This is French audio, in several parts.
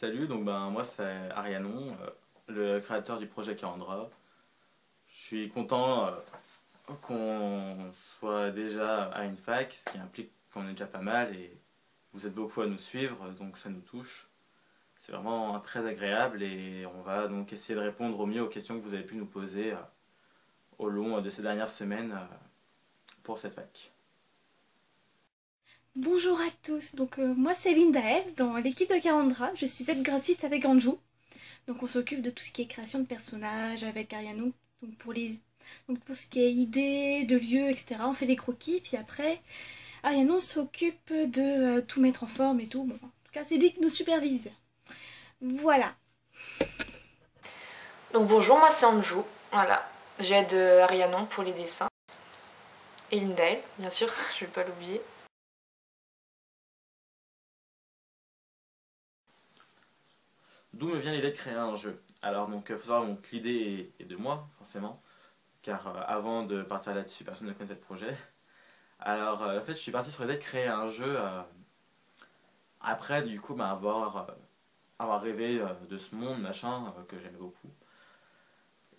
Salut, donc moi c'est Arianon, le créateur du projet Karandra. Je suis content qu'on soit déjà à une fac, ce qui implique qu'on est déjà pas mal et vous êtes beaucoup à nous suivre, donc ça nous touche. C'est vraiment très agréable et on va donc essayer de répondre au mieux aux questions que vous avez pu nous poser au long de ces dernières semaines pour cette fac. Bonjour à tous, moi c'est Lindaël dans l'équipe de Karandra, je suis cette graphiste avec Anjou. Donc on s'occupe de tout ce qui est création de personnages avec Ariano, donc pour ce qui est idées, de lieux, etc. On fait des croquis, puis après Ariano s'occupe de tout mettre en forme et tout. Bon, en tout cas c'est lui qui nous supervise. Voilà. Donc bonjour, moi c'est Anjou, voilà. J'aide Arianon pour les dessins. Et Lindaël, bien sûr, je vais pas l'oublier. D'où me vient l'idée de créer un jeu? Alors donc faut savoir donc l'idée est de moi forcément, car avant de partir là-dessus personne ne connaissait le projet. Alors en fait je suis parti sur l'idée de créer un jeu après du coup avoir rêvé de ce monde machin que j'aimais beaucoup.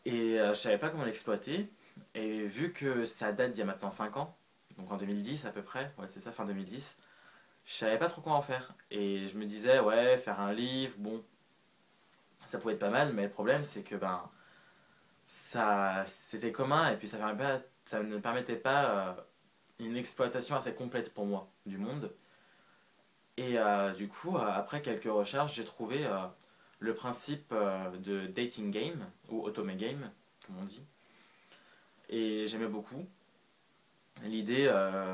Et je savais pas comment l'exploiter. Et vu que ça date d'il y a maintenant 5 ans, donc en 2010 à peu près, ouais c'est ça, fin 2010, je savais pas trop quoi en faire. Et je me disais ouais faire un livre, bon ça pouvait être pas mal, mais le problème c'est que ça c'était commun et puis ça ne permettait pas une exploitation assez complète pour moi du monde. Et du coup, après quelques recherches, j'ai trouvé le principe de dating game, ou otome game, comme on dit. Et j'aimais beaucoup l'idée,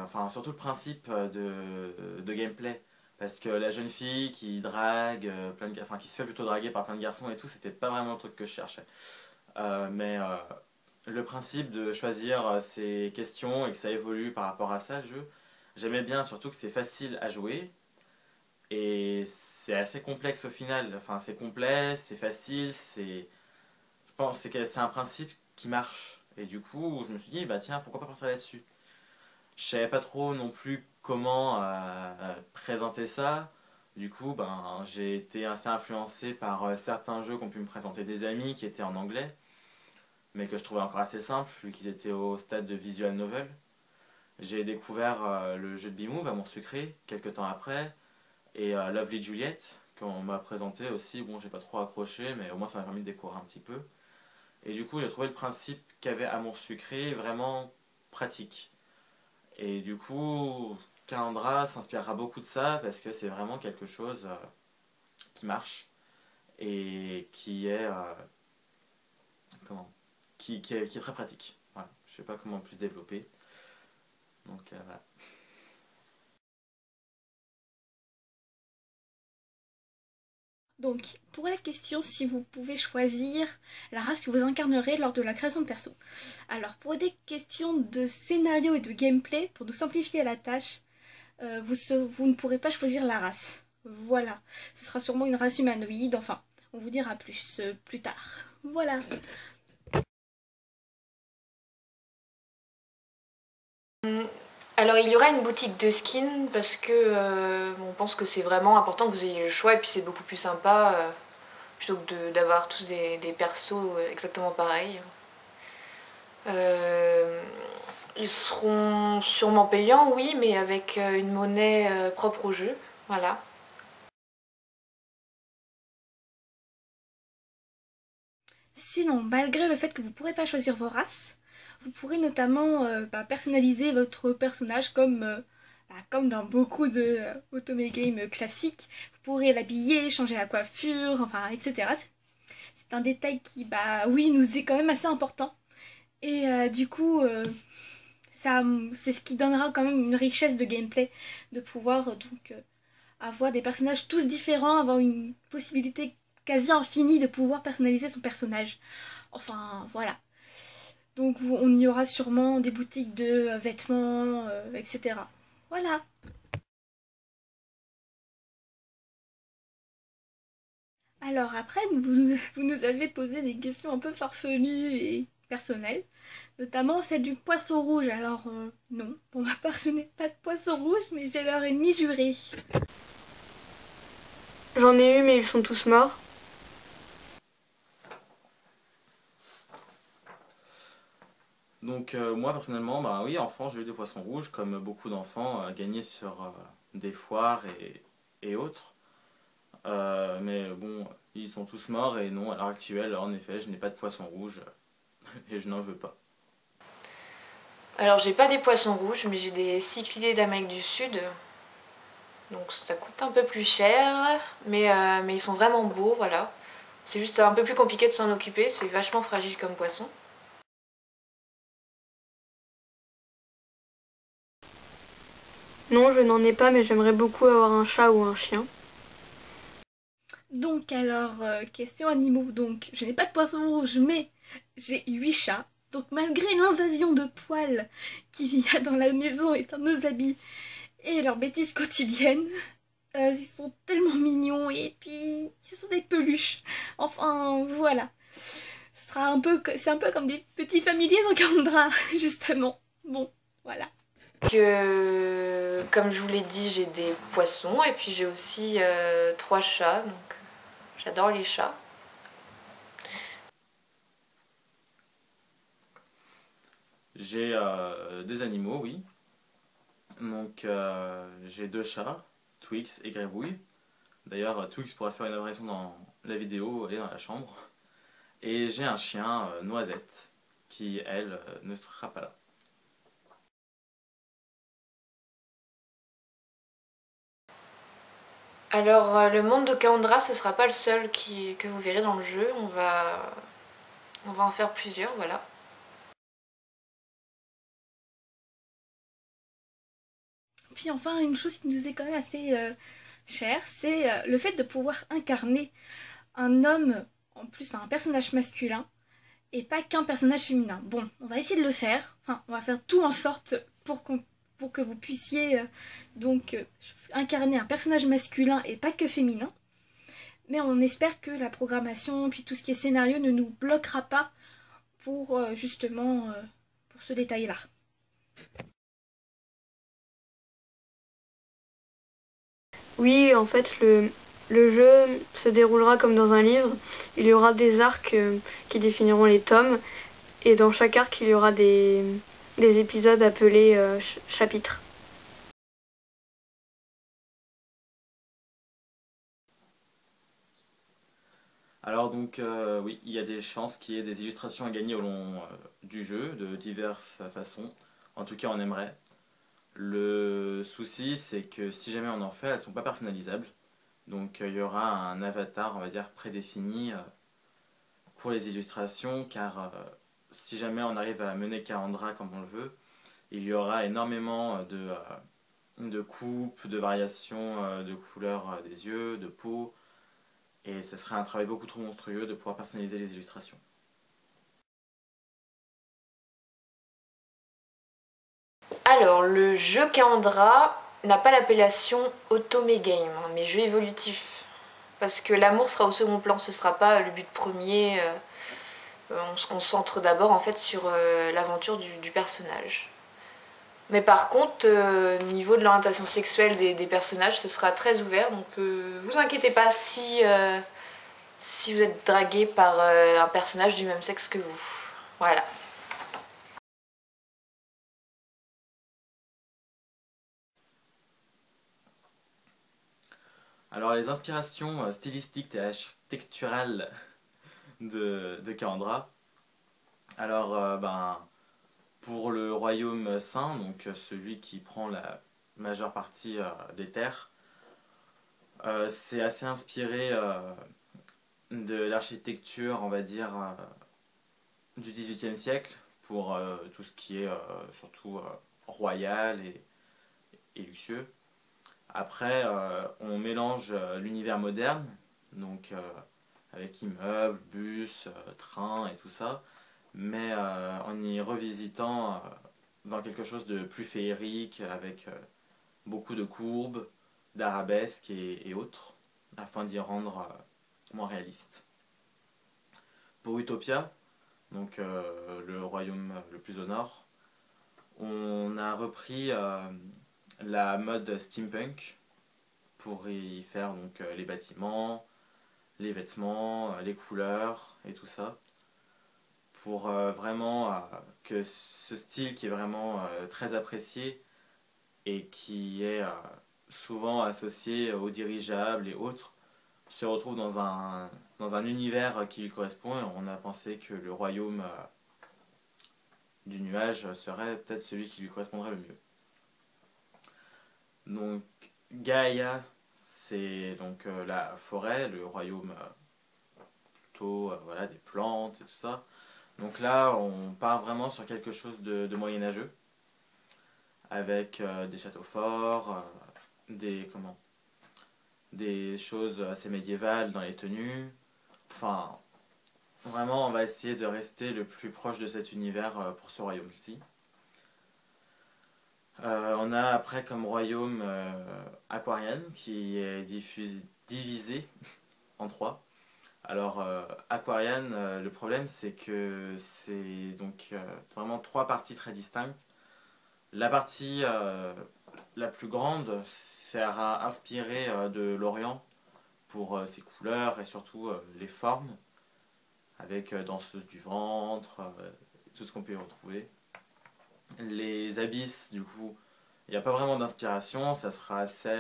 enfin surtout le principe de gameplay. Parce que la jeune fille qui drague, enfin qui se fait plutôt draguer par plein de garçons et tout, c'était pas vraiment le truc que je cherchais. Mais le principe de choisir ses questions et que ça évolue par rapport à ça, le jeu, j'aimais bien, surtout que c'est facile à jouer. Et c'est assez complexe au final. Enfin, c'est complet, c'est facile, je pense que c'est un principe qui marche. Et du coup, je me suis dit, bah tiens, pourquoi pas partir là-dessus. Je savais pas trop non plus comment présenter ça. Du coup, j'ai été assez influencé par certains jeux qu'ont pu me présenter des amis qui étaient en anglais, mais que je trouvais encore assez simples, vu qu'ils étaient au stade de visual novel. J'ai découvert le jeu de Bimove, Amour sucré, quelques temps après, et Lovely Juliet, qu'on m'a présenté aussi. Bon, j'ai pas trop accroché, mais au moins ça m'a permis de découvrir un petit peu. Et du coup, j'ai trouvé le principe qu'avait Amour sucré vraiment pratique. Et du coup, Calandra s'inspirera beaucoup de ça parce que c'est vraiment quelque chose qui marche et qui est comment qui est très pratique. Voilà. Je sais pas comment plus développer. Donc voilà. Donc pour la question si vous pouvez choisir la race que vous incarnerez lors de la création de perso. Alors pour des questions de scénario et de gameplay, pour nous simplifier la tâche, vous ne pourrez pas choisir la race. Voilà, ce sera sûrement une race humanoïde, enfin, on vous dira plus tard. Voilà. Alors il y aura une boutique de skins parce que on pense que c'est vraiment important que vous ayez le choix et puis c'est beaucoup plus sympa plutôt que d'avoir tous des persos exactement pareils. Euh, Ils seront sûrement payants, oui, mais avec une monnaie propre au jeu. Voilà. Sinon, malgré le fait que vous ne pourrez pas choisir vos races, vous pourrez notamment personnaliser votre personnage comme dans beaucoup de otome games classiques. Vous pourrez l'habiller, changer la coiffure, enfin, etc. C'est un détail qui, bah oui, nous est quand même assez important. Et du coup, ça, c'est ce qui donnera quand même une richesse de gameplay, de pouvoir avoir des personnages tous différents, avoir une possibilité quasi infinie de pouvoir personnaliser son personnage. Enfin, voilà. Donc on y aura sûrement des boutiques de vêtements, etc. Voilà. Alors après, vous nous avez posé des questions un peu farfelues et personnelles, notamment celle du poisson rouge. Alors non, pour ma part je n'ai pas de poisson rouge, mais j'ai leur ennemi juré. J'en ai eu, mais ils sont tous morts. Donc moi personnellement, bah oui, enfant, j'ai eu des poissons rouges, comme beaucoup d'enfants gagnés sur des foires et autres. Mais bon, ils sont tous morts et non, à l'heure actuelle, en effet, je n'ai pas de poisson rouge et je n'en veux pas. Alors j'ai pas des poissons rouges, mais j'ai des cyclidés d'Amérique du Sud. Donc ça coûte un peu plus cher, mais ils sont vraiment beaux, voilà. C'est juste un peu plus compliqué de s'en occuper, c'est vachement fragile comme poisson. Non, je n'en ai pas, mais j'aimerais beaucoup avoir un chat ou un chien. Donc alors, question animaux. Donc, je n'ai pas de poisson rouge, mais j'ai 8 chats. Donc malgré l'invasion de poils qu'il y a dans la maison et dans nos habits et leurs bêtises quotidiennes, ils sont tellement mignons et puis ils sont des peluches. Enfin, voilà. C'est un peu comme des petits familiers dans Kandra, justement. Bon, voilà. Comme je vous l'ai dit, j'ai des poissons et puis j'ai aussi 3 chats, donc j'adore les chats. J'ai des animaux, oui. Donc j'ai 2 chats, Twix et Gribouille. D'ailleurs, Twix pourra faire une apparition dans la vidéo et dans la chambre. Et j'ai un chien, Noisette, qui, elle, ne sera pas là. Alors le monde de Kaondra, ce sera pas le seul que vous verrez dans le jeu, on va en faire plusieurs, voilà. Puis enfin, une chose qui nous est quand même assez chère, c'est le fait de pouvoir incarner un homme, en plus un personnage masculin, et pas qu'un personnage féminin. Bon, on va essayer de le faire, enfin, on va faire tout en sorte pour que vous puissiez incarner un personnage masculin et pas que féminin. Mais on espère que la programmation, puis tout ce qui est scénario ne nous bloquera pas pour pour ce détail-là. Oui, en fait, le jeu se déroulera comme dans un livre. Il y aura des arcs qui définiront les tomes. Et dans chaque arc, il y aura des épisodes appelés chapitres. Alors donc, oui, il y a des chances qu'il y ait des illustrations à gagner au long du jeu, de diverses façons. En tout cas, on aimerait. Le souci, c'est que si jamais on en fait, elles ne sont pas personnalisables. Donc il y aura un avatar, on va dire, prédéfini pour les illustrations, car si jamais on arrive à mener Kalandra comme on le veut, il y aura énormément de coupes, de variations de couleurs des yeux, de peau, et ce serait un travail beaucoup trop monstrueux de pouvoir personnaliser les illustrations. Alors, le jeu Kaondra n'a pas l'appellation Otome Game, mais jeu évolutif. Parce que l'amour sera au second plan, ce sera pas le but premier. On se concentre d'abord en fait sur l'aventure du personnage. Mais par contre, niveau de l'orientation sexuelle des personnages, ce sera très ouvert, donc vous inquiétez pas si vous êtes dragué par un personnage du même sexe que vous. Voilà. Alors les inspirations stylistiques et architecturales de Kalandra, alors pour le royaume saint, donc celui qui prend la majeure partie des terres, c'est assez inspiré de l'architecture, on va dire, du XVIIIe siècle, pour tout ce qui est surtout royal et luxueux. Après, on mélange l'univers moderne, donc avec immeubles, bus, trains et tout ça, mais en y revisitant dans quelque chose de plus féerique, avec beaucoup de courbes, d'arabesques et autres, afin d'y rendre moins réaliste. Pour Utopia, donc le royaume le plus au nord, on a repris la mode steampunk pour y faire donc les bâtiments, les vêtements, les couleurs et tout ça. Pour vraiment que ce style qui est vraiment très apprécié et qui est souvent associé aux dirigeables et autres, se retrouve dans un univers qui lui correspond, et on a pensé que le royaume du nuage serait peut-être celui qui lui correspondrait le mieux. Donc Gaïa, c'est donc la forêt, le royaume plutôt voilà, des plantes et tout ça. Donc là, on part vraiment sur quelque chose de moyenâgeux, avec des châteaux forts, des choses assez médiévales dans les tenues. Enfin, vraiment, on va essayer de rester le plus proche de cet univers pour ce royaume-ci. On a après comme royaume Aquarian, qui est divisé en trois. Alors, Aquarian, le problème c'est que c'est donc vraiment trois parties très distinctes. La partie la plus grande sera inspirée de l'Orient pour ses couleurs et surtout les formes, avec danseuse du ventre, tout ce qu'on peut y retrouver. Les abysses, du coup, il n'y a pas vraiment d'inspiration, ça sera assez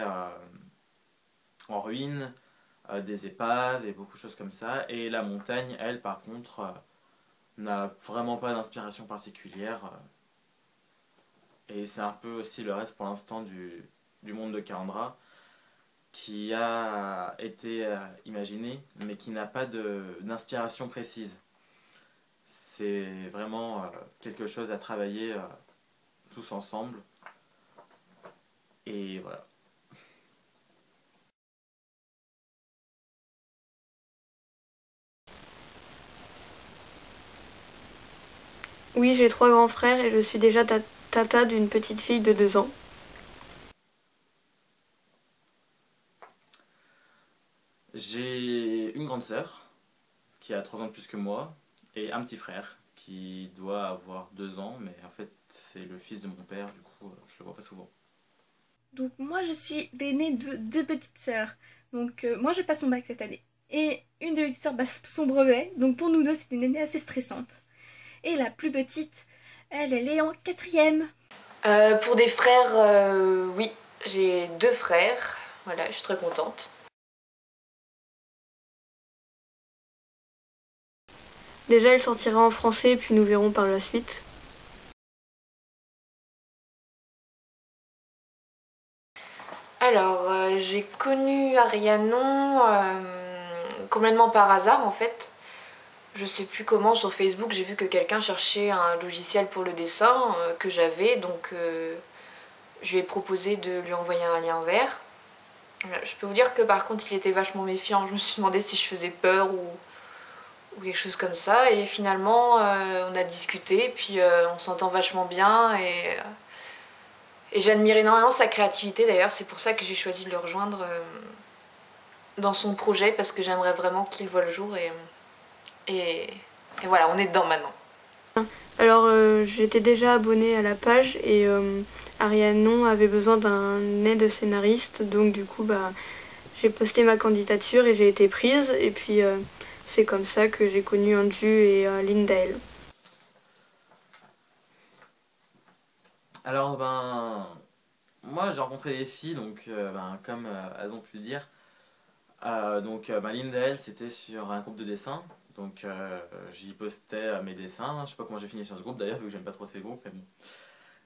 en ruine, des épaves et beaucoup de choses comme ça. Et la montagne, elle, par contre, n'a vraiment pas d'inspiration particulière. Et c'est un peu aussi le reste pour l'instant du monde de Kaandra, qui a été imaginé, mais qui n'a pas d'inspiration précise. C'est vraiment quelque chose à travailler tous ensemble. Et voilà. Oui, j'ai 3 grands frères et je suis déjà tata d'une petite fille de 2 ans. J'ai une grande sœur qui a 3 ans de plus que moi et un petit frère qui doit avoir 2 ans, mais en fait c'est le fils de mon père, du coup je le vois pas souvent. Donc moi je suis l'aînée de deux petites sœurs. Donc moi je passe mon bac cette année. Et une de mes petites sœurs passe son brevet. Donc pour nous deux c'est une année assez stressante. Et la plus petite, elle est en quatrième. Pour des frères, oui, j'ai 2 frères. Voilà, je suis très contente. Déjà, il sortira en français, puis nous verrons par la suite. Alors, j'ai connu Arianon complètement par hasard en fait. Je sais plus comment sur Facebook, j'ai vu que quelqu'un cherchait un logiciel pour le dessin que j'avais, donc je lui ai proposé de lui envoyer un lien vers. Je peux vous dire que par contre il était vachement méfiant, je me suis demandé si je faisais peur ou quelque chose comme ça, et finalement on a discuté, puis on s'entend vachement bien, et j'admire énormément sa créativité d'ailleurs, c'est pour ça que j'ai choisi de le rejoindre dans son projet, parce que j'aimerais vraiment qu'il voit le jour, et voilà, on est dedans maintenant. Alors, j'étais déjà abonnée à la page et Arianon avait besoin d'un aide scénariste, donc du coup, j'ai posté ma candidature et j'ai été prise, et puis c'est comme ça que j'ai connu Anju et Lindael. Alors moi j'ai rencontré les filles, donc comme elles ont pu le dire. Lindael, c'était sur un groupe de dessin, donc j'y postais mes dessins. Je sais pas comment j'ai fini sur ce groupe d'ailleurs, vu que j'aime pas trop ces groupes, mais bon.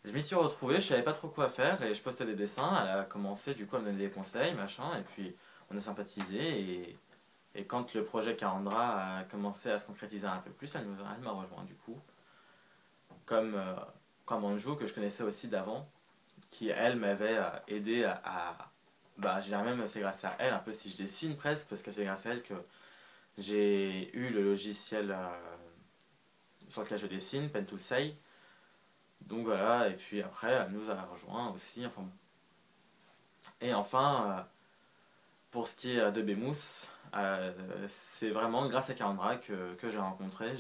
Je m'y suis retrouvé, je savais pas trop quoi faire et je postais des dessins. Elle a commencé du coup à me donner des conseils, machin, et puis on a sympathisé. Et quand le projet Kaandra a commencé à se concrétiser un peu plus, elle m'a rejoint du coup. Comme Anju, que je connaissais aussi d'avant, qui elle m'avait aidé je dirais même c'est grâce à elle, un peu si je dessine presque, parce que c'est grâce à elle que j'ai eu le logiciel sur lequel je dessine, Pen-Tool-Sai. Donc voilà, et puis après elle nous a rejoint aussi, enfin bon. Et enfin, pour ce qui est de Bemous, c'est vraiment grâce à Kaandra que j'ai rencontré.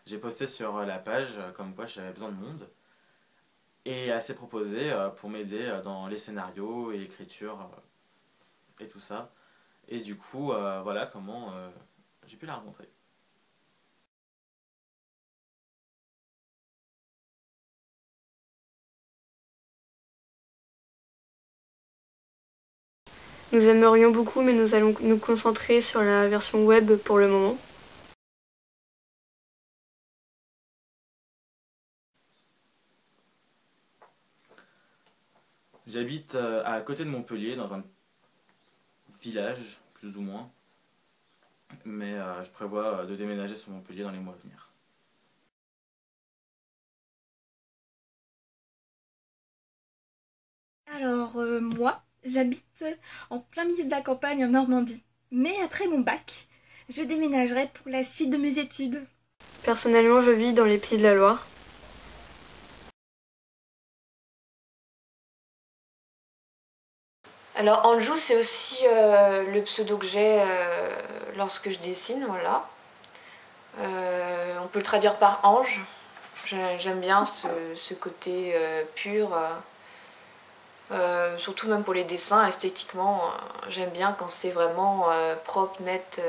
J'ai posté sur la page comme quoi j'avais besoin de monde. Et elle s'est proposée pour m'aider dans les scénarios et l'écriture et tout ça. Et du coup, voilà comment j'ai pu la rencontrer. Nous aimerions beaucoup, mais nous allons nous concentrer sur la version web pour le moment. J'habite à côté de Montpellier, dans un village, plus ou moins. Mais je prévois de déménager sur Montpellier dans les mois à venir. Alors, moi, j'habite en plein milieu de la campagne en Normandie. Mais après mon bac, je déménagerai pour la suite de mes études. Personnellement, je vis dans les Pays de la Loire. Alors Anjou, c'est aussi le pseudo que j'ai lorsque je dessine, voilà. On peut le traduire par ange. J'aime bien ce côté pur. Surtout même pour les dessins, esthétiquement, j'aime bien quand c'est vraiment propre, net,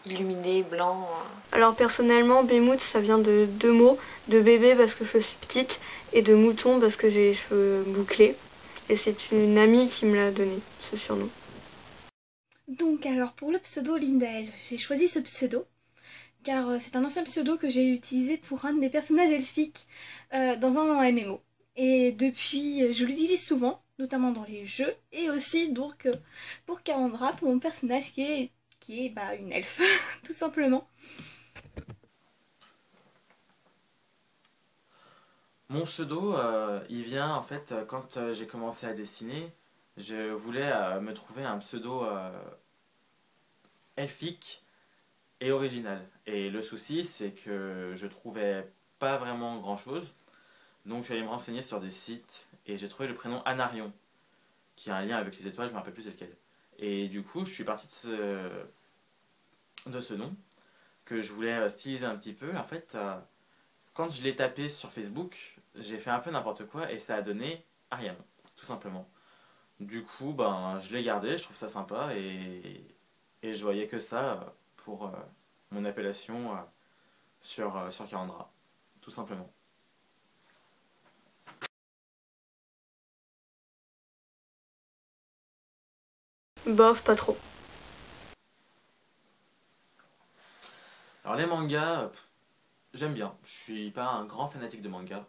illuminé, blanc. Alors personnellement, Bémout, ça vient de deux mots, de bébé parce que je suis petite et de mouton parce que j'ai les cheveux bouclés. Et c'est une amie qui me l'a donné, ce surnom. Donc alors pour le pseudo Lindael, j'ai choisi ce pseudo car c'est un ancien pseudo que j'ai utilisé pour un de mes personnages elfiques dans un MMO. Et depuis, je l'utilise souvent, notamment dans les jeux, et aussi donc pour Kalandra, pour mon personnage qui est bah, une elfe, tout simplement. Mon pseudo, il vient en fait quand j'ai commencé à dessiner, je voulais me trouver un pseudo elfique et original. Et le souci, c'est que je trouvais pas vraiment grand chose. Donc je suis allé me renseigner sur des sites et j'ai trouvé le prénom Anarion, qui a un lien avec les étoiles, je me rappelle plus c'est lequel. Et du coup, je suis parti de ce nom que je voulais styliser un petit peu. En fait, quand je l'ai tapé sur Facebook, j'ai fait un peu n'importe quoi et ça a donné Ariane, tout simplement. Du coup, ben, je l'ai gardé, je trouve ça sympa et je voyais que ça pour mon appellation sur Karandra, tout simplement. Bof, pas trop. Alors les mangas, j'aime bien. Je suis pas un grand fanatique de manga.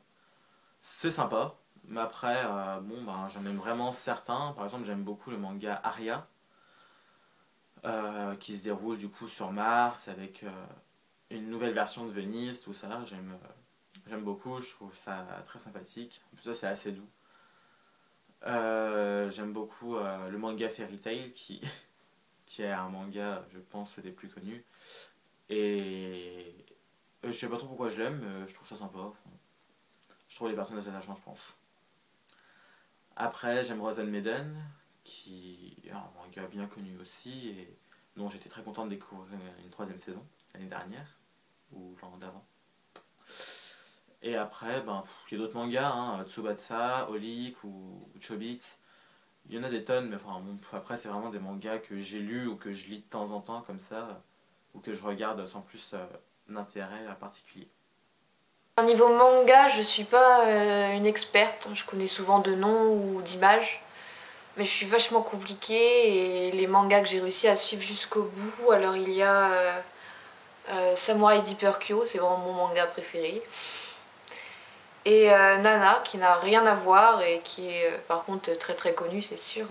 C'est sympa, mais après, bon, ben, j'en aime vraiment certains. Par exemple, j'aime beaucoup le manga Aria, qui se déroule du coup sur Mars avec une nouvelle version de Venise, tout ça. J'aime beaucoup, je trouve ça très sympathique. En plus, ça, c'est assez doux. J'aime beaucoup le manga Fairy Tail, qui est un manga, je pense, des plus connus. Et je sais pas trop pourquoi je l'aime, mais je trouve ça sympa. Enfin, je trouve les personnages attachants, je pense. Après, j'aime Rosen Maiden, qui est un manga bien connu aussi, et dont j'étais très content de découvrir une troisième saison, l'année dernière, ou l'an d'avant. Et après, ben, il y a d'autres mangas, hein, Tsubatsa, Olik ou Chobits. Il y en a des tonnes, mais enfin, bon, après, c'est vraiment des mangas que j'ai lus ou que je lis de temps en temps, comme ça, ou que je regarde sans plus d'intérêt particulier. Au niveau manga, je suis pas une experte, je connais souvent de noms ou d'images, mais je suis vachement compliquée et les mangas que j'ai réussi à suivre jusqu'au bout, alors il y a Samurai Deeper Kyo, c'est vraiment mon manga préféré, et Nana, qui n'a rien à voir et qui est par contre très très connu, c'est sûr.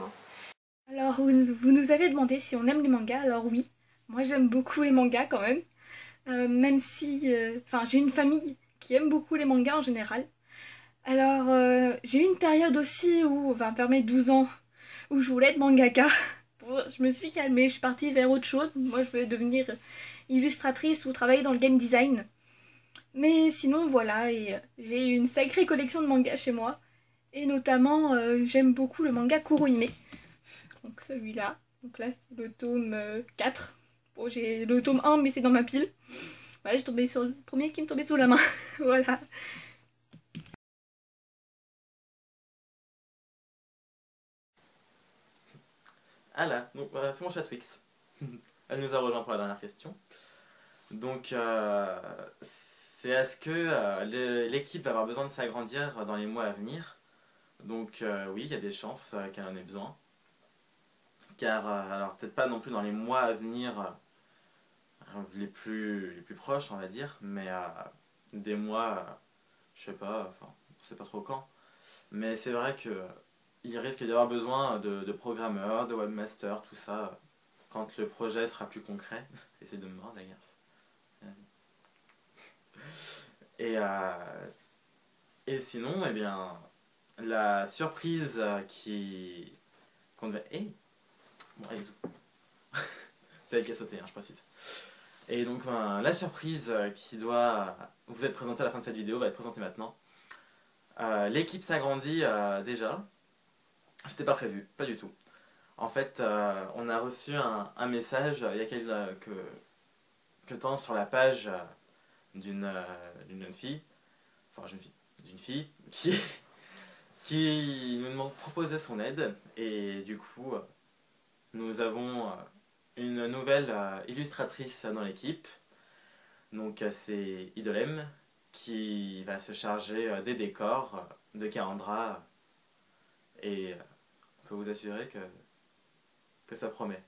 Alors, vous nous avez demandé si on aime les mangas, alors oui, moi j'aime beaucoup les mangas quand même. Même si, enfin, j'ai une famille qui aime beaucoup les mangas en général. Alors, j'ai eu une période aussi où, enfin, vers mes 12 ans, où je voulais être mangaka. Bon, je me suis calmée, je suis partie vers autre chose. Moi, je voulais devenir illustratrice ou travailler dans le game design. Mais sinon, voilà, et j'ai une sacrée collection de mangas chez moi. Et notamment, j'aime beaucoup le manga Kurohime. Donc celui-là. Donc là, c'est le tome 4. Bon, j'ai le tome 1, mais c'est dans ma pile. Voilà, j'ai tombé sur le premier qui me tombait sous la main. Voilà. Ah là, donc c'est mon chat Twix. Elle nous a rejoint pour la dernière question. Donc, c'est est-ce que l'équipe va avoir besoin de s'agrandir dans les mois à venir? Donc, oui, il y a des chances qu'elle en ait besoin. Car, alors peut-être pas non plus dans les mois à venir les plus proches, on va dire, mais des mois, je sais pas, enfin, on sait pas trop quand. Mais c'est vrai que il risque d'y avoir besoin de programmeurs, de webmasters, tout ça, quand le projet sera plus concret. Essaye de me mordre, la garce. Et sinon, eh bien, la surprise qu'on devait... Hey bon, allez, c'est elle qui a sauté, hein, je précise. Et donc, la surprise qui doit vous être présentée à la fin de cette vidéo va être présentée maintenant. L'équipe s'agrandit déjà. C'était pas prévu, pas du tout. En fait, on a reçu un message il y a quelques temps sur la page d'une jeune fille, enfin d'une fille qui nous proposait son aide. Et du coup, nous avons une nouvelle illustratrice dans l'équipe. Donc c'est Idolem qui va se charger des décors de Kalandra. Et on peut vous assurer que ça promet.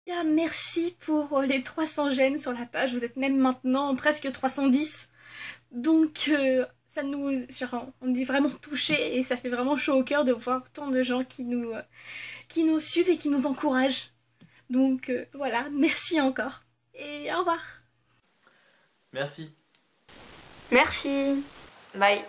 Bien, merci pour les 300 j'aime sur la page, vous êtes même maintenant presque 310. Donc ça nous, on est vraiment touchés et ça fait vraiment chaud au cœur de voir tant de gens qui nous suivent et qui nous encouragent. Donc voilà, merci encore et au revoir. Merci. Merci. Bye.